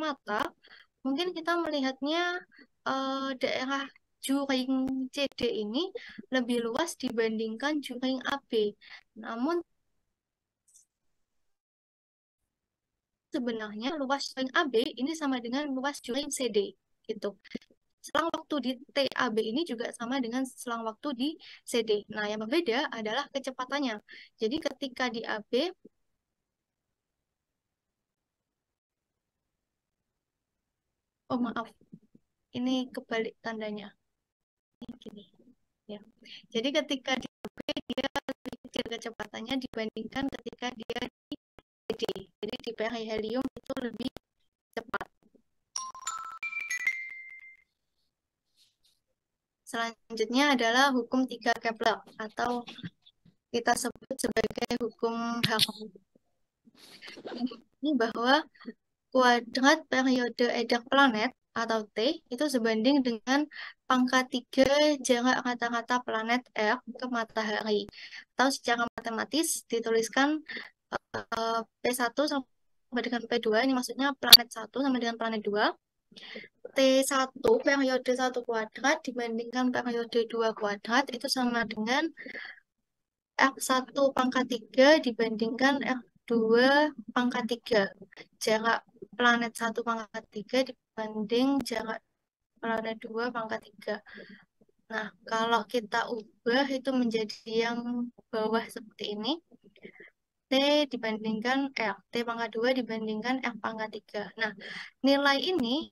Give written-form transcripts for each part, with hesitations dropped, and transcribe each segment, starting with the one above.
mata, mungkin kita melihatnya daerah juring CD ini lebih luas dibandingkan juring AB. Namun sebenarnya luas juring AB ini sama dengan luas juring CD gitu. Selang waktu di TAB ini juga sama dengan selang waktu di CD. Nah, yang berbeda adalah kecepatannya. Jadi ketika di AB, oh maaf, ini kebalik tandanya. Ini gini, ya. Jadi ketika di AB dia lebih kecil kecepatannya dibandingkan ketika dia di CD. Jadi di perihelium itu lebih cepat. Selanjutnya adalah hukum 3 Kepler atau kita sebut sebagai hukum Hang. Ini bahwa kuadrat periode edar planet atau T itu sebanding dengan pangkat 3 jarak rata-rata planet R ke matahari. Atau secara matematis dituliskan P1 sama dengan P2, ini maksudnya planet 1 sama dengan planet 2. T1 periode 1 kuadrat dibandingkan periode 2 kuadrat itu sama dengan R1 pangkat 3 dibandingkan R2 pangkat 3. Jarak planet 1 pangkat 3 dibanding jarak planet 2 pangkat 3. Nah, kalau kita ubah itu menjadi yang bawah seperti ini. T dibandingkan T pangkat 2 dibandingkan R pangkat 3. Nah, nilai ini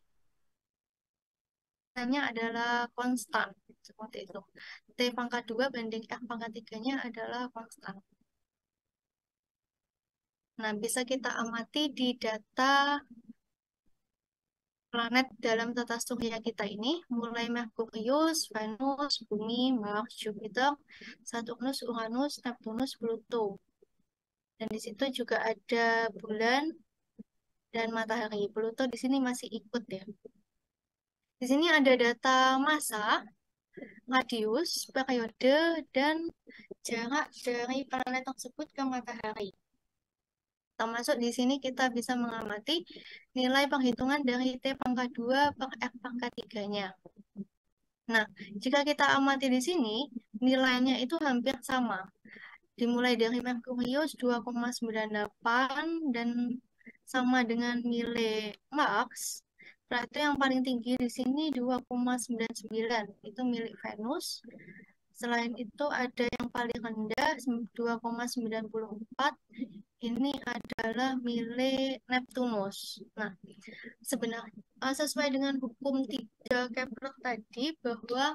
hanya adalah konstan. Seperti itu. T pangkat 2 banding R pangkat 3-nya adalah konstan. Nah, bisa kita amati di data planet dalam tata surya kita ini, mulai Merkurius, Venus, Bumi, Mars, Jupiter, Saturnus, Uranus, Neptunus, Pluto. Dan di situ juga ada bulan dan matahari. Pluto di sini masih ikut ya. Di sini ada data massa, radius, periode, dan jarak dari planet tersebut ke matahari. Termasuk di sini kita bisa mengamati nilai perhitungan dari T pangkat 2 per R pangkat 3-nya. Nah, jika kita amati di sini, nilainya itu hampir sama. Dimulai dari Merkurius 2,98 dan sama dengan nilai Mars. Berarti yang paling tinggi di sini 2,99, itu milik Venus. Selain itu ada yang paling rendah 2,94. Ini adalah milik Neptunus. Nah, sebenarnya sesuai dengan hukum 3 Kepler tadi bahwa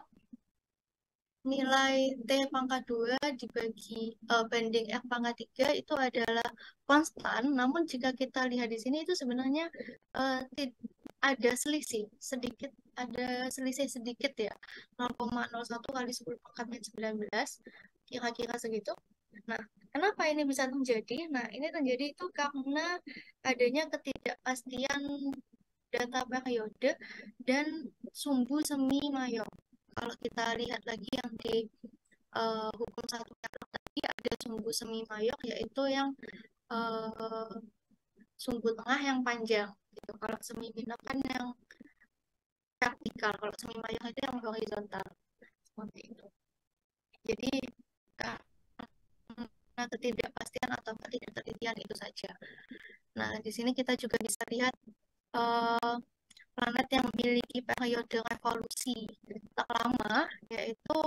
nilai T pangkat 2 dibagi banding R pangkat 3 itu adalah konstan, namun jika kita lihat di sini itu sebenarnya ada selisih sedikit, ya, 0,01 kali 10 pangkat 19, kira-kira segitu. Nah, kenapa ini bisa terjadi? Nah, ini terjadi itu karena adanya ketidakpastian data periode dan sumbu semi mayor. Kalau kita lihat lagi yang di hukum 1 Kepler tadi ada sumbu semi mayor, yaitu yang uh, sumbu tengah yang panjang. Gitu. Kalau semi minor kan yang vertikal, kalau semi mayor itu yang horizontal. Seperti itu. Jadi karena ketidakpastian atau ketidaktelitian itu saja. Nah, di sini kita juga bisa lihat planet yang memiliki periode revolusi terlama, yaitu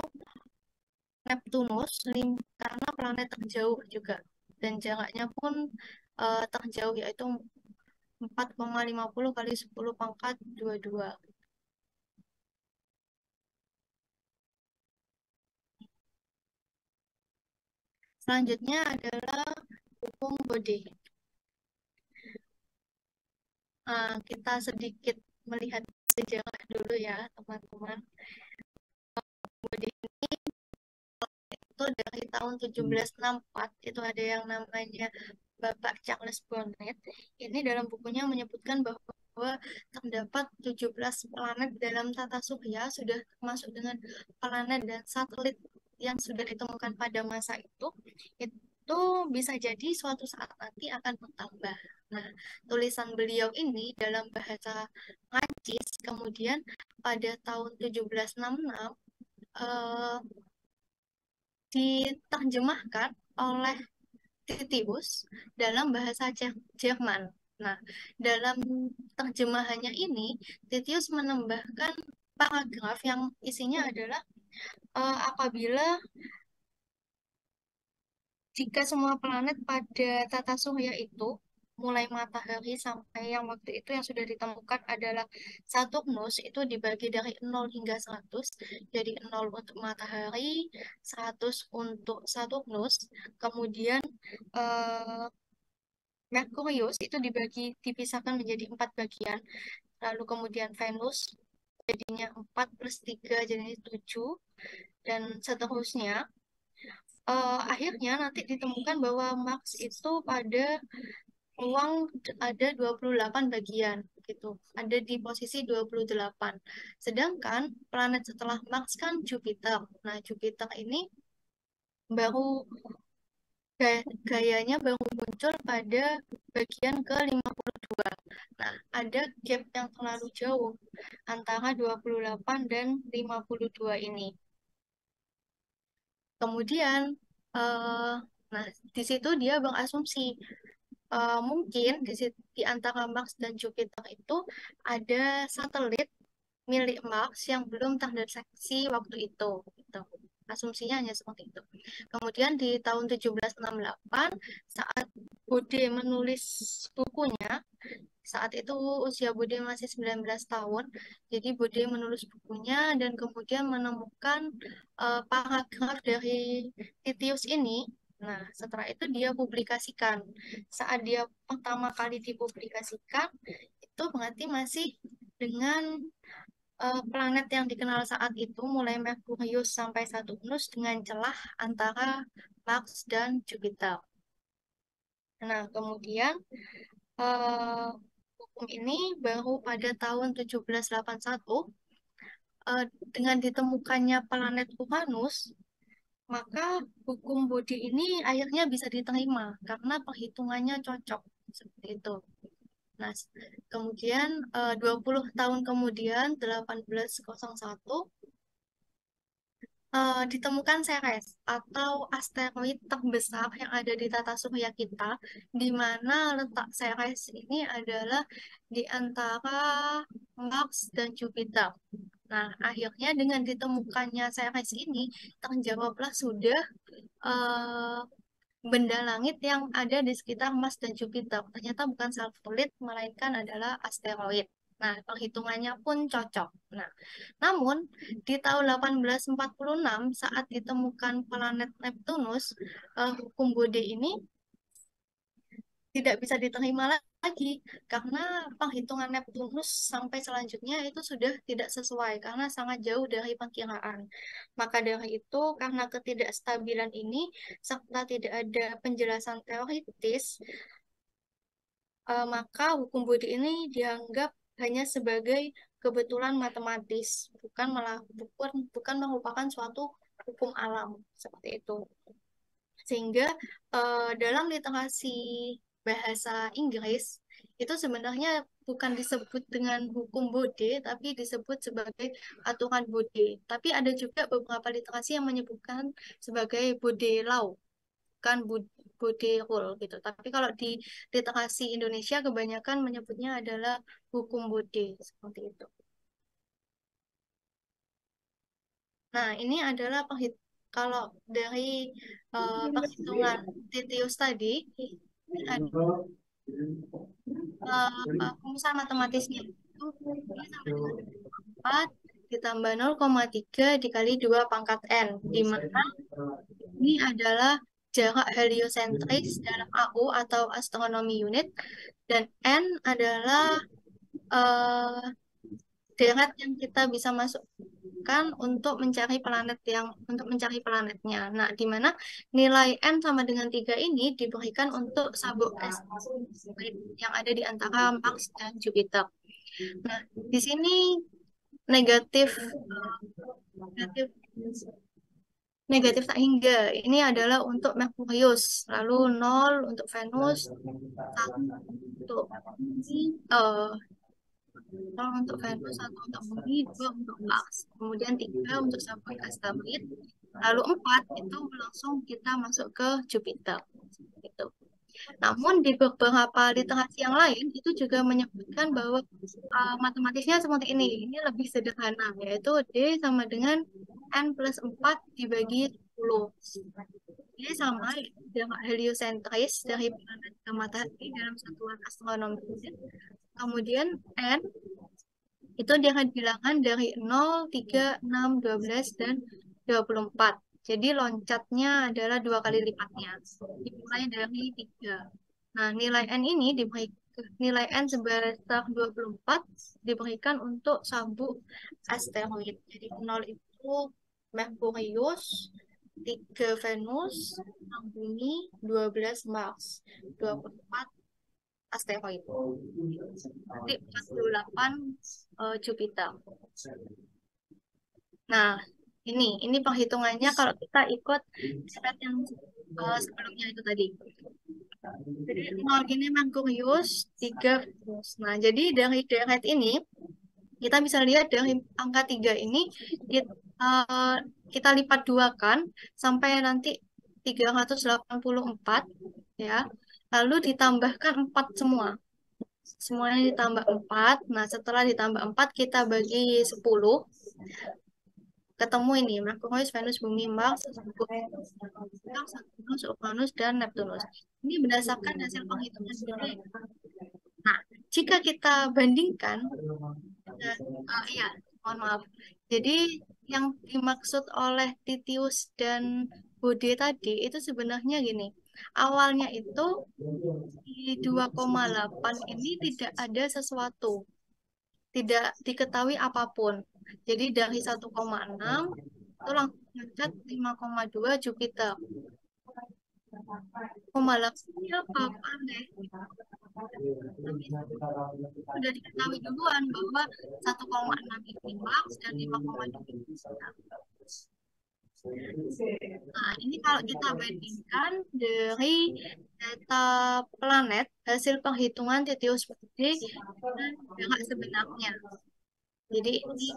Neptunus, karena planet terjauh juga. Dan jaraknya pun terjauh, yaitu 4,50 kali 10 pangkat 22. Selanjutnya adalah hukum Bode. Kita sedikit melihat sejarah dulu ya, teman-teman. Bode ini itu dari tahun 1764, itu ada yang namanya Bapak Charles Bonnet. Ini dalam bukunya menyebutkan bahwa terdapat 17 planet dalam tata surya sudah termasuk dengan planet dan satelit yang sudah ditemukan pada masa itu itu bisa jadi suatu saat nanti akan bertambah. Nah, tulisan beliau ini dalam bahasa Prancis kemudian pada tahun 1766 eh, diterjemahkan oleh Titius dalam bahasa Jerman. Nah, dalam terjemahannya ini, Titius menambahkan paragraf yang isinya adalah apabila jika semua planet pada tata surya itu mulai matahari sampai yang waktu itu yang sudah ditemukan adalah Saturnus itu dibagi dari 0 hingga 100. Jadi 0 untuk matahari, 100 untuk Saturnus, kemudian eh, Merkurius itu dipisahkan menjadi 4 bagian. Lalu kemudian Venus jadinya 4 plus 3 jadi 7 dan seterusnya. Akhirnya nanti ditemukan bahwa Mars itu pada ruang ada 28 bagian gitu. Ada di posisi 28. Sedangkan planet setelah Mars kan Jupiter. Nah, Jupiter ini baru gayanya baru muncul pada bagian ke-52. Nah, ada gap yang terlalu jauh antara 28 dan 52 ini. Kemudian, eh, nah di situ dia berasumsi mungkin di antara Mars dan Jupiter itu ada satelit milik Mars yang belum terdeteksi waktu itu. Gitu. Asumsinya hanya seperti itu. Kemudian di tahun 1768, saat Bode menulis bukunya, saat itu usia Bude masih 19 tahun. Jadi Bude menulis bukunya dan kemudian menemukan paragraf dari Titius ini. Nah, setelah itu dia publikasikan. Saat dia pertama kali dipublikasikan, itu berarti masih dengan planet yang dikenal saat itu, mulai Merkurius sampai Saturnus dengan celah antara Mars dan Jupiter. Nah, kemudian eh, hukum ini baru pada tahun 1781 eh, dengan ditemukannya planet Uranus, maka hukum bodi ini akhirnya bisa diterima karena perhitungannya cocok seperti itu. Nah, kemudian 20 tahun kemudian 1801 ditemukan Ceres atau asteroid terbesar yang ada di tata surya kita, di mana letak Ceres ini adalah di antara Mars dan Jupiter. Nah, akhirnya dengan ditemukannya Ceres ini, terjawablah sudah eh, benda langit yang ada di sekitar Mars dan Jupiter. Ternyata bukan satelit, melainkan adalah asteroid. Nah, perhitungannya pun cocok. Nah, namun di tahun 1846 saat ditemukan planet Neptunus, hukum Bode ini tidak bisa diterima lagi karena penghitungan Neptunus sampai selanjutnya itu sudah tidak sesuai karena sangat jauh dari perkiraan. Maka dari itu, karena ketidakstabilan ini serta tidak ada penjelasan teoritis, maka hukum Budi ini dianggap hanya sebagai kebetulan matematis, bukan merupakan suatu hukum alam seperti itu. Sehingga dalam literasi bahasa Inggris itu sebenarnya bukan disebut dengan hukum Bode, tapi disebut sebagai aturan Bode. Tapi ada juga beberapa literasi yang menyebutkan sebagai Bode Law, bukan Bode Rule gitu. Tapi kalau di literasi Indonesia kebanyakan menyebutnya adalah hukum Bode seperti itu. Nah, ini adalah kalau dari perhitungan Titius tadi, ini ada rumusan matematisnya itu ini sama dengan 4 ditambah 0,3 dikali 2 pangkat N, di mana ini adalah jarak heliosentris dalam AU atau astronomy unit, dan N adalah eh, deret yang kita bisa masukkan untuk mencari planetnya. Nah, di mana nilai N sama dengan 3 ini diberikan untuk sabuk es yang ada di antara Mars dan Jupiter. Nah, di sini negatif negatif negatif tak hingga. Ini adalah untuk Merkurius, lalu 0 untuk Venus, 1 untuk Bumi, 0 untuk Venus, 1 untuk Bumi, 2 untuk Mars. Kemudian 3 untuk sabuk asteroid. Lalu 4 itu langsung kita masuk ke Jupiter. Gitu. Namun di beberapa literasi yang lain itu juga menyebutkan bahwa matematisnya seperti ini. Ini lebih sederhana, yaitu D sama dengan N plus 4 dibagi 10. Jadi sama jarak heliosentris dari planet ke matahari dalam satuan astronomi. Kemudian N itu dia akan bilangan dari 0, 3, 6, 12, dan 24. Jadi loncatnya adalah 2 kali lipatnya. Dimulai dari 3. Nah, nilai N ini nilai N sebesar 24 diberikan untuk sabuk asteroid. Jadi 0 itu Merkurius, 3 Venus, 6 Bumi, 12 Mars, 24 asteroid. Nanti 48 Jupiter. Nah, ini perhitungannya kalau kita ikut step yang sebelumnya itu tadi. Jadi nol ini Merkurius, 3 Venus. Nah, jadi dari deret ini kita bisa lihat dari angka 3 ini kita lipat 2 kan sampai nanti 384 ya. Lalu ditambahkan 4 semua. Semuanya ditambah 4. Nah, setelah ditambah 4 kita bagi 10. Ketemu ini Merkurius, Venus, Bumi, Mars, Saturnus, Uranus, dan Neptunus. Ini berdasarkan hasil penghitungan sendiri. Nah, jika kita bandingkan, iya, mohon maaf. Jadi yang dimaksud oleh Titius dan Bode tadi itu sebenarnya gini. Awalnya itu di 2,8 ini tidak ada sesuatu, tidak diketahui apapun. Jadi dari 1,6 itu langsung loncat 5,2 Jupiter. 0,8 apa? Aneh. Sudah diketahui duluan bahwa 1,6 ini Mars dan 5,2 ini Jupiter. Nah, ini kalau kita bandingkan dari data planet, hasil penghitungan Titius Bode dan jarak sebenarnya. Jadi ini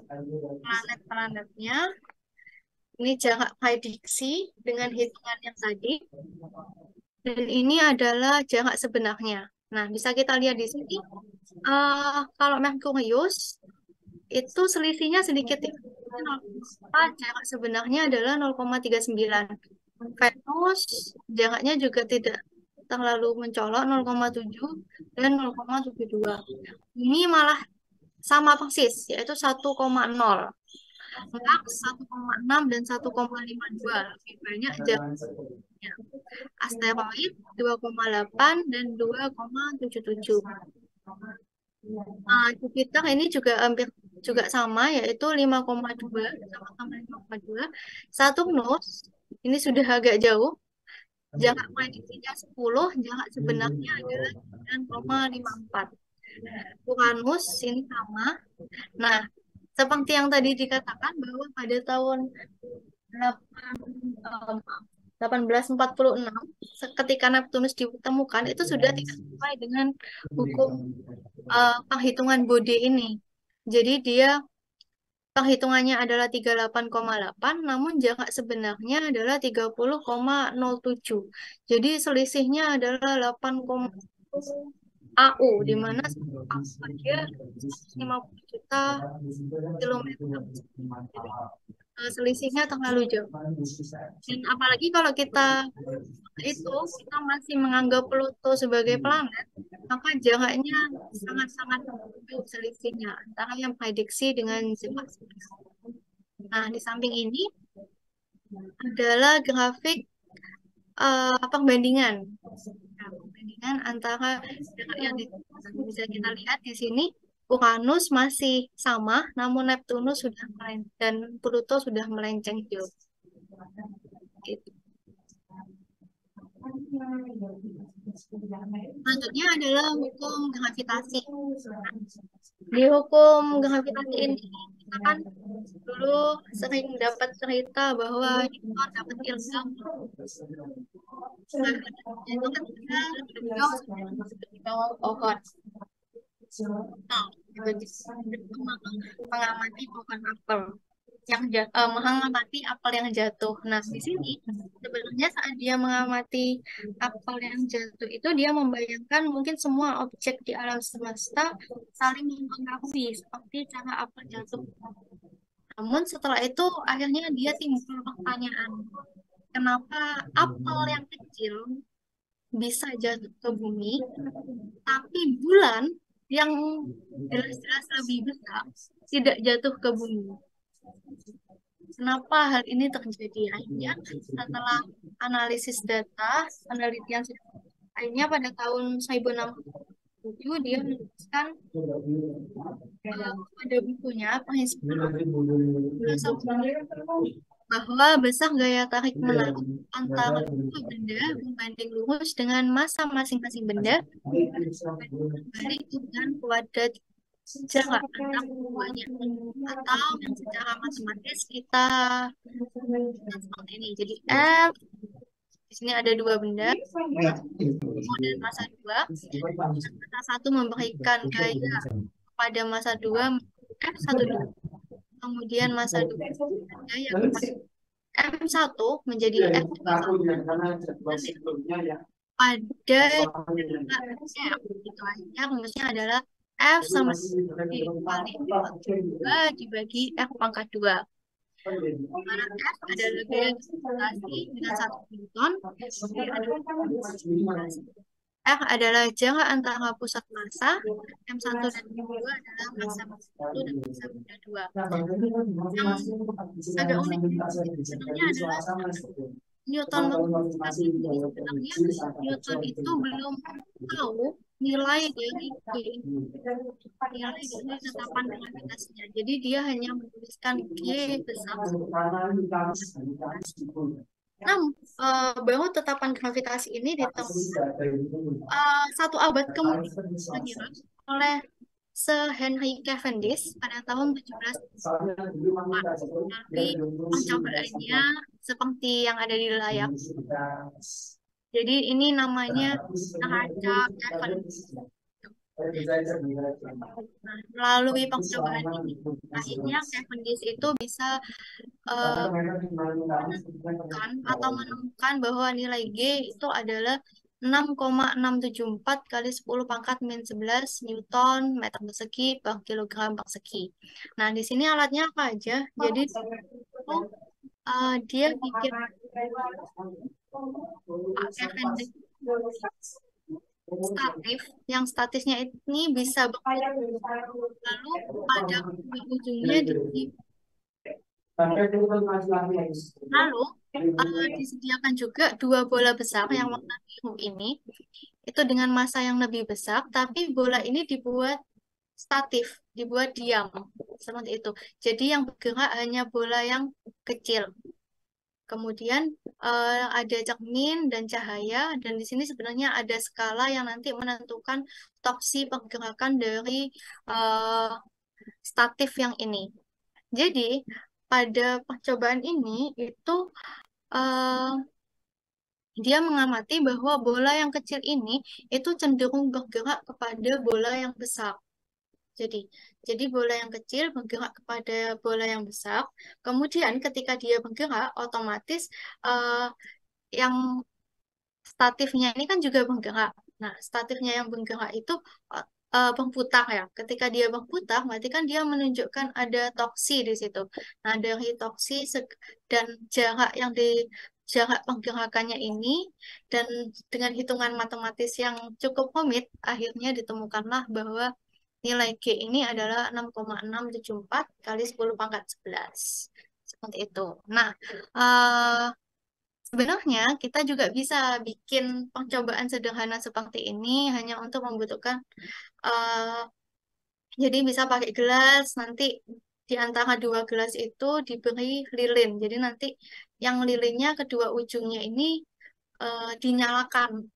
planet-planetnya, ini jarak prediksi dengan hitungan yang tadi, dan ini adalah jarak sebenarnya. Nah, bisa kita lihat di sini, kalau Merkurius itu selisihnya sedikit ya. 0,4, jarak sebenarnya adalah 0,39. Venus jaraknya juga tidak terlalu mencolok 0,7 dan 0,72. Ini malah sama persis, yaitu 1,0. Mars 1,6 dan 1,52. Lebih banyak jaraknya. Asteroid 2,8 dan 2,77. Jupiter ini juga hampir juga sama, yaitu 5,2, sama-sama 5,2. Saturnus ini sudah agak jauh, jarak prediksinya 10, jarak sebenarnya adalah 9,54. Uranus ini sama. Nah, seperti yang tadi dikatakan bahwa pada tahun 1846, ketika Neptunus ditemukan, itu sudah tidak sesuai dengan hukum penghitungan Bode ini. Jadi dia perhitungannya adalah 38,8, namun jarak sebenarnya adalah 30,07. Jadi selisihnya adalah 8,1 AU, di mana AU saja 150 juta kilometer. Jadi, selisihnya terlalu jauh. Dan apalagi kalau kita masih menganggap Pluto sebagai planet, maka jaraknya sangat-sangat jauh selisihnya antara yang prediksi dengan jarak sebenarnya. Nah, di samping ini adalah grafik perbandingan. Nah, perbandingan antara jarak yang bisa kita lihat di sini, Uranus masih sama, namun Neptunus sudah dan Pluto sudah melenceng jauh. Gitu. Selanjutnya adalah hukum gravitasi. Di hukum gravitasi ini kita kita kan dulu sering dapat cerita bahwa Newton dapat ilmu itu ketika beliau sedang duduk di bawah pohon. Nah, tiba-tiba mengamati pohon apel mengamati apel yang jatuh. Nah, di sini sebenarnya saat dia mengamati apel yang jatuh itu dia membayangkan mungkin semua objek di alam semesta saling mempengaruhi seperti cara apel jatuh. Namun setelah itu akhirnya dia timbul pertanyaan, kenapa apel yang kecil bisa jatuh ke bumi, tapi bulan yang jelas-jelas lebih besar tidak jatuh ke bumi. Kenapa hal ini terjadi? Akhirnya setelah analisis data, penelitian akhirnya pada tahun 1967 dia menuliskan pada bukunya Penghitungan bahwa besar gaya tarik menarik antara dua benda membanding lurus dengan massa masing-masing benda kembali dengan kuadrat jarak antar keduanya atau yang secara matematis kita seperti ini. Jadi F di sini ada dua benda dan massa 2. Massa 1 memberikan gaya pada massa 2 F12. Kemudian massa 2 gaya M1 menjadi F1 pada F itu aja rumusnya adalah F sama dikali F2 dibagi F pangkat 2. Mana F adalah gaya gravitasi dengan 1 Newton. F adalah jarak antara pusat massa. M1 dan M2 adalah massa 1 dan massa benda 2. Yang agak unik sebenarnya adalah Newton mengklasifikasi ini. Sebenarnya Newton itu belum tahu nilai dari nilai dari tetapan gravitasinya. Jadi dia hanya menuliskan G besar. Nah, baru tetapan gravitasi ini ditemukan 1 abad kemudian oleh Sir Henry Cavendish pada tahun 1704. Tapi pencobaannya seperti yang ada di layar. Jadi ini namanya neraca Cavendish. Nah, melalui percobaan ini, akhirnya Cavendish itu bisa menentukan atau menemukan bahwa nilai G itu adalah 6,674 kali 10 pangkat min 11 Newton meter persegi per kilogram persegi. Nah, di sini alatnya apa aja? Jadi dia bikin Cavendish statif, yang statisnya ini bisa berputar, lalu pada ujungnya lalu disediakan juga 2 bola besar yang warna biru ini, itu dengan massa yang lebih besar, tapi bola ini dibuat statif, dibuat diam, seperti itu. Jadi yang bergerak hanya bola yang kecil. Kemudian ada cermin dan cahaya, dan di sini sebenarnya ada skala yang nanti menentukan torsi pergerakan dari statif yang ini. Jadi pada percobaan ini itu dia mengamati bahwa bola yang kecil ini itu cenderung bergerak kepada bola yang besar. Jadi bola yang kecil bergerak kepada bola yang besar. Kemudian ketika dia bergerak, otomatis yang statifnya ini kan juga bergerak. Nah, statifnya yang bergerak itu berputar ya. Ketika dia berputar, berarti kan dia menunjukkan ada torsi di situ. Nah, dari torsi dan jarak yang jarak pergerakannya ini, dan dengan hitungan matematis yang cukup rumit, akhirnya ditemukanlah bahwa nilai G ini adalah 6,674 kali 10 pangkat 11. Seperti itu. Nah, sebenarnya kita juga bisa bikin percobaan sederhana seperti ini hanya untuk membutuhkan jadi bisa pakai gelas, nanti di antara 2 gelas itu diberi lilin. Jadi nanti yang lilinnya kedua ujungnya ini dinyalakan.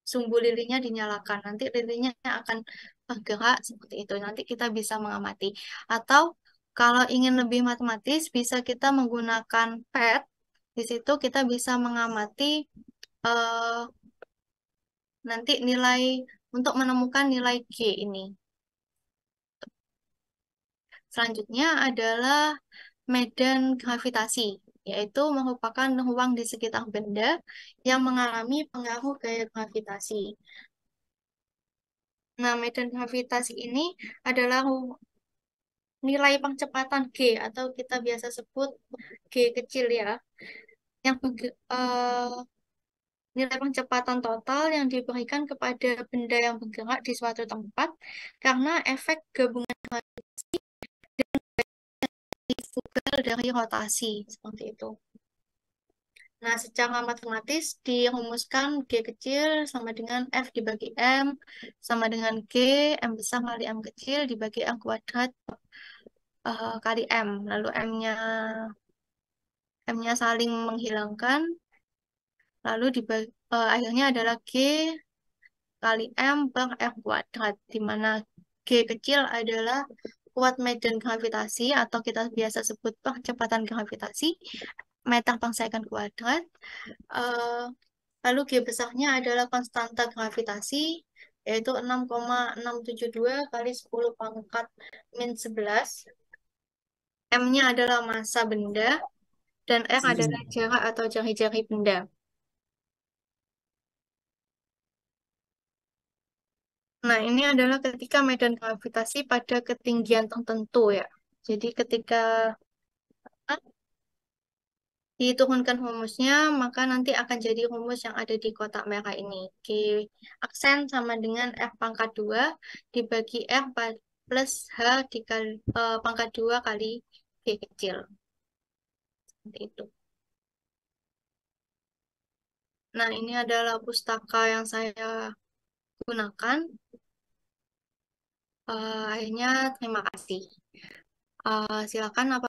Sumbu lilinnya dinyalakan. Nanti lilinnya akan bergerak seperti itu. Nanti kita bisa mengamati. Atau Kalau ingin lebih matematis, bisa kita menggunakan PET. Di situ kita bisa mengamati eh, nanti nilai untuk menemukan nilai G ini. Selanjutnya adalah medan gravitasi, yaitu merupakan ruang di sekitar benda yang mengalami pengaruh gaya gravitasi. Nah, medan gravitasi ini adalah nilai percepatan G atau kita biasa sebut G kecil ya, yang nilai percepatan total yang diberikan kepada benda yang bergerak di suatu tempat karena efek gabungan fugal dari rotasi seperti itu. Nah, secara matematis dirumuskan G kecil sama dengan F dibagi M sama dengan G, M besar kali M kecil dibagi M kuadrat kali M. Lalu M-nya saling menghilangkan, lalu akhirnya adalah G kali M per R kuadrat, di mana G kecil adalah kuat medan gravitasi atau kita biasa sebut percepatan gravitasi, meter per second kuadrat. Eh, Lalu G besarnya adalah konstanta gravitasi, yaitu 6,672 kali 10 pangkat min 11. M-nya adalah massa benda, dan R adalah jarak atau jari-jari benda. Nah, ini adalah ketika medan gravitasi pada ketinggian tertentu ya. Jadi ketika diturunkan rumusnya, maka nanti akan jadi rumus yang ada di kotak merah ini. G aksen sama dengan F pangkat 2 dibagi plus H dikali pangkat 2 kali G kecil. Seperti itu. Nah, ini adalah pustaka yang saya gunakan. Akhirnya terima kasih. Silakan apa